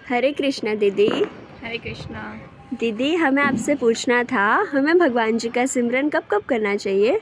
हरे कृष्णा दीदी। हरे कृष्णा। दीदी, हमें आपसे पूछना था, हमें भगवान जी का सिमरन कब कब करना चाहिए?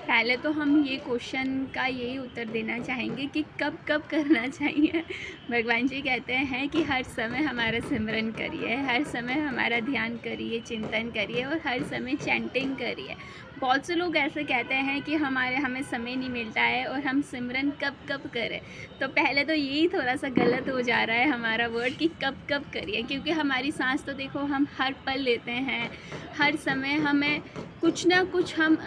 पहले तो हम ये क्वेश्चन का यही उत्तर देना चाहेंगे कि कब कब करना चाहिए। भगवान जी कहते हैं कि हर समय हमारा सिमरन करिए, हर समय हमारा ध्यान करिए, चिंतन करिए और हर समय चैंटिंग करिए। बहुत से लोग ऐसे कहते हैं कि हमें समय नहीं मिलता है और हम सिमरन कब कब करें। तो पहले तो यही थोड़ा सा गलत हो जा रहा है हमारा वर्ड कि कब कब करिए, क्योंकि हमारी सांस तो देखो हम हर पल लेते हैं, हर समय हमें कुछ ना कुछ हम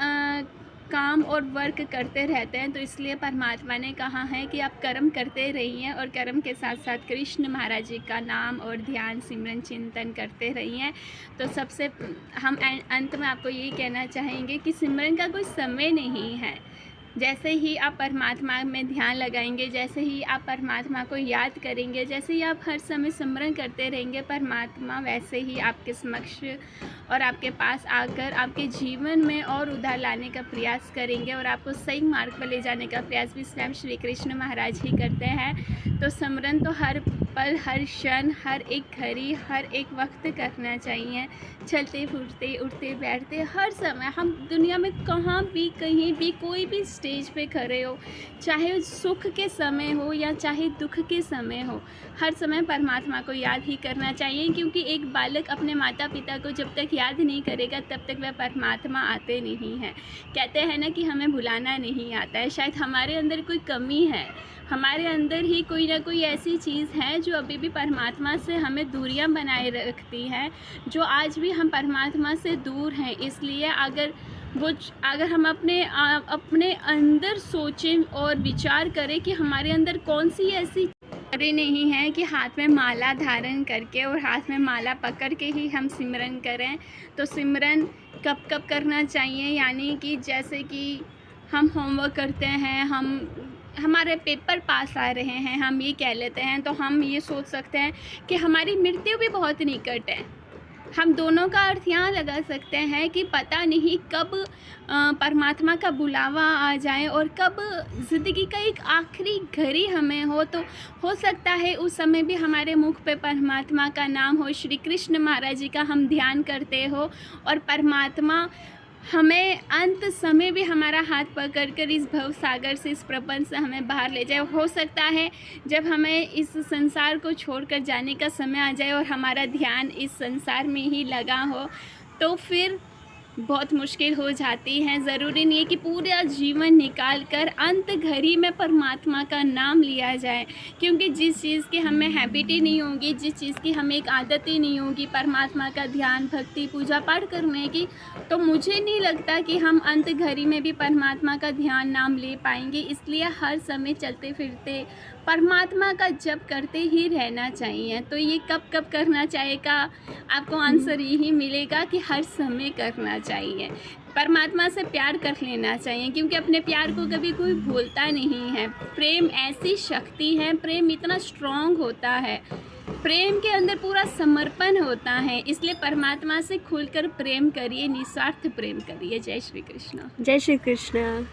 काम और वर्क करते रहते हैं। तो इसलिए परमात्मा ने कहा है कि आप कर्म करते रहिए और कर्म के साथ साथ कृष्ण महाराज जी का नाम और ध्यान सिमरन चिंतन करते रहिए। तो सबसे हम अंत में आपको यही कहना चाहेंगे कि सिमरन का कोई समय नहीं है। जैसे ही आप परमात्मा में ध्यान लगाएंगे, जैसे ही आप परमात्मा को याद करेंगे, जैसे ही आप हर समय सिमरन करते रहेंगे, परमात्मा वैसे ही आपके समक्ष और आपके पास आकर आपके जीवन में और उधार लाने का प्रयास करेंगे और आपको सही मार्ग पर ले जाने का प्रयास भी स्वयं श्री कृष्ण महाराज ही करते हैं। तो सिमरन तो हर पल, हर क्षण, हर एक घड़ी, हर एक वक्त करना चाहिए। चलते फिरते, उठते बैठते, हर समय हम दुनिया में कहाँ भी, कहीं भी, कोई भी स्टेज पे खड़े हो, चाहे सुख के समय हो या चाहे दुख के समय हो, हर समय परमात्मा को याद ही करना चाहिए। क्योंकि एक बालक अपने माता पिता को जब तक याद नहीं करेगा तब तक वह परमात्मा आते नहीं हैं। कहते हैं ना कि हमें भुलाना नहीं आता है। शायद हमारे अंदर कोई कमी है, हमारे अंदर ही कोई ना कोई ऐसी चीज़ है जो अभी भी परमात्मा से हमें दूरियां बनाए रखती हैं, जो आज भी हम परमात्मा से दूर हैं। इसलिए अगर हम अपने अंदर सोचें और विचार करें कि हमारे अंदर कौन सी ऐसी अरे नहीं है कि हाथ में माला धारण करके और हाथ में माला पकड़ के ही हम सिमरन करें। तो सिमरन कब कब करना चाहिए, यानी कि जैसे कि हम होमवर्क करते हैं, हमारे पेपर पास आ रहे हैं, हम ये कह लेते हैं, तो हम ये सोच सकते हैं कि हमारी मृत्यु भी बहुत निकट है। हम दोनों का अर्थ यहाँ लगा सकते हैं कि पता नहीं कब परमात्मा का बुलावा आ जाए और कब ज़िंदगी का एक आखिरी घड़ी हमें हो। तो हो सकता है उस समय भी हमारे मुख पे परमात्मा का नाम हो, श्री कृष्ण महाराज जी का हम ध्यान करते हो और परमात्मा हमें अंत समय भी हमारा हाथ पकड़कर इस भव सागर से, इस प्रपंच से हमें बाहर ले जाए। हो सकता है जब हमें इस संसार को छोड़कर जाने का समय आ जाए और हमारा ध्यान इस संसार में ही लगा हो, तो फिर बहुत मुश्किल हो जाती है। ज़रूरी नहीं है कि पूरा जीवन निकाल कर अंत घड़ी में परमात्मा का नाम लिया जाए, क्योंकि जिस चीज़ की हमें हैबिट ही नहीं होगी, जिस चीज़ की हमें एक आदत ही नहीं होगी परमात्मा का ध्यान, भक्ति, पूजा पाठ करने की, तो मुझे नहीं लगता कि हम अंत घड़ी में भी परमात्मा का ध्यान नाम ले पाएंगे। इसलिए हर समय चलते फिरते परमात्मा का जप करते ही रहना चाहिए। तो ये कब कब करना चाहिएगा, आपको आंसर यही मिलेगा कि हर समय करना चाहिए। परमात्मा से प्यार कर लेना चाहिए, क्योंकि अपने प्यार को कभी कोई भूलता नहीं है। प्रेम ऐसी शक्ति है, प्रेम इतना स्ट्रॉन्ग होता है, प्रेम के अंदर पूरा समर्पण होता है। इसलिए परमात्मा से खुलकर प्रेम करिए, निस्वार्थ प्रेम करिए। जय श्री कृष्ण। जय श्री कृष्ण।